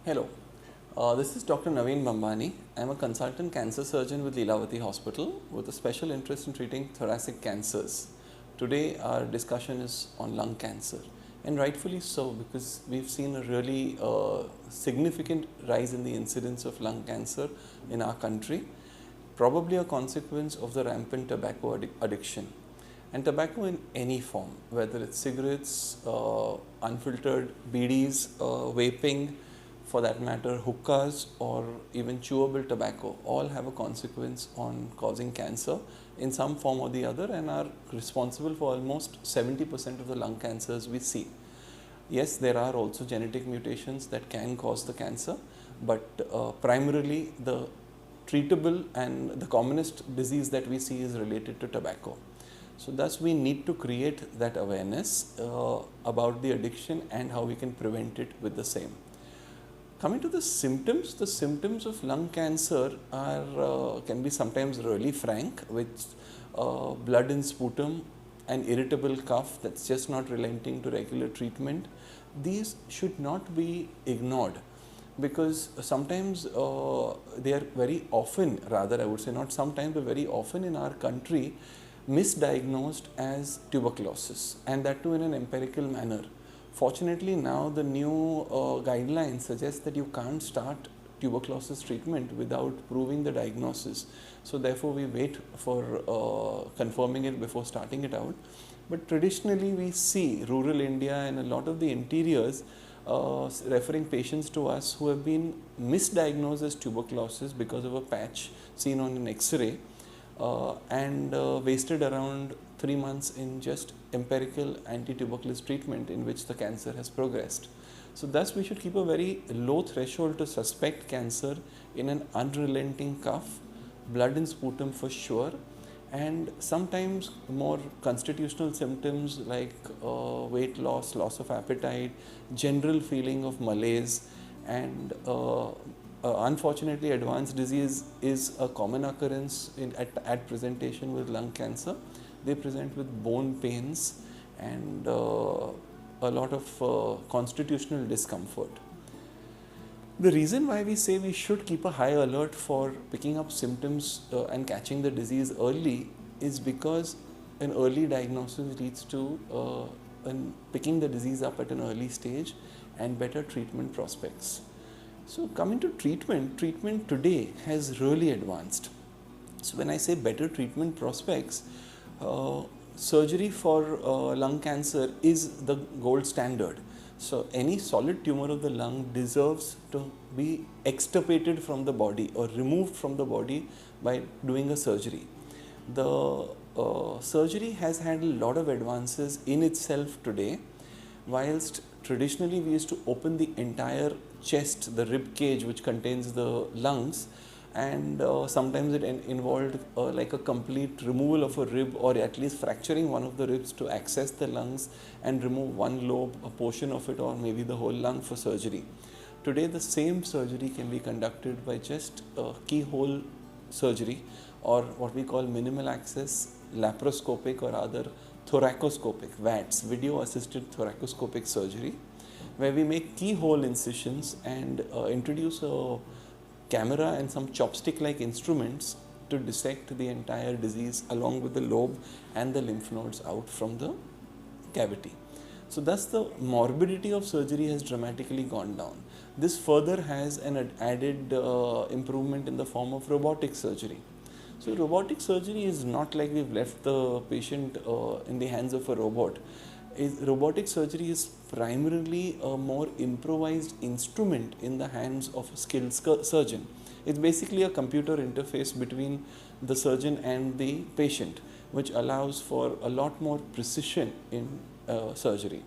Hello, this is Dr. Navin Bhambhani. I am a consultant cancer surgeon with Lilavati Hospital with a special interest in treating thoracic cancers. Today our discussion is on lung cancer, and rightfully so, because we've seen a really significant rise in the incidence of lung cancer in our country, probably a consequence of the rampant tobacco addiction. And tobacco in any form, whether it's cigarettes, unfiltered BDs, vaping, for that matter hookahs, or even chewable tobacco, all have a consequence on causing cancer in some form or the other, and are responsible for almost 70% of the lung cancers we see. Yes, there are also genetic mutations that can cause the cancer, but primarily the treatable and the commonest disease that we see is related to tobacco. So thus we need to create that awareness about the addiction and how we can prevent it with the same. Coming to the symptoms of lung cancer are can be sometimes really frank, with blood in sputum, an irritable cough that's just not relenting to regular treatment. These should not be ignored, because sometimes they are very often, rather I would say not sometimes, but very often in our country misdiagnosed as tuberculosis, and that too in an empirical manner. Fortunately, now the new guidelines suggest that you can't start tuberculosis treatment without proving the diagnosis. So therefore we wait for confirming it before starting it out. But traditionally we see rural India and a lot of the interiors referring patients to us who have been misdiagnosed as tuberculosis because of a patch seen on an X-ray, and wasted around 3 months in just empirical anti-tuberculous treatment in which the cancer has progressed. So thus we should keep a very low threshold to suspect cancer in an unrelenting cough, blood in sputum for sure, and sometimes more constitutional symptoms like weight loss, loss of appetite, general feeling of malaise, and unfortunately advanced disease is a common occurrence at presentation with lung cancer. They present with bone pains and a lot of constitutional discomfort. The reason why we say we should keep a high alert for picking up symptoms and catching the disease early is because an early diagnosis leads to picking the disease up at an early stage and better treatment prospects. So coming to treatment today has really advanced. So when I say better treatment prospects, surgery for lung cancer is the gold standard. So any solid tumor of the lung deserves to be extirpated from the body or removed from the body by doing a surgery. The surgery has had a lot of advances in itself today. Whilst traditionally we used to open the entire chest, the rib cage which contains the lungs, and sometimes it involved like a complete removal of a rib, or at least fracturing one of the ribs to access the lungs and remove one lobe, a portion of it, or maybe the whole lung for surgery. Today the same surgery can be conducted by just keyhole surgery, or what we call minimal access laparoscopic or other thoracoscopic, VATS, video assisted thoracoscopic surgery, where we make keyhole incisions and introduce a camera and some chopstick like instruments to dissect the entire disease along with the lobe and the lymph nodes out from the cavity. So thus the morbidity of surgery has dramatically gone down. This further has an added improvement in the form of robotic surgery. So robotic surgery is not like we've left the patient in the hands of a robot. Robotic surgery is primarily a more improvised instrument in the hands of a skilled surgeon. It's basically a computer interface between the surgeon and the patient, which allows for a lot more precision in surgery.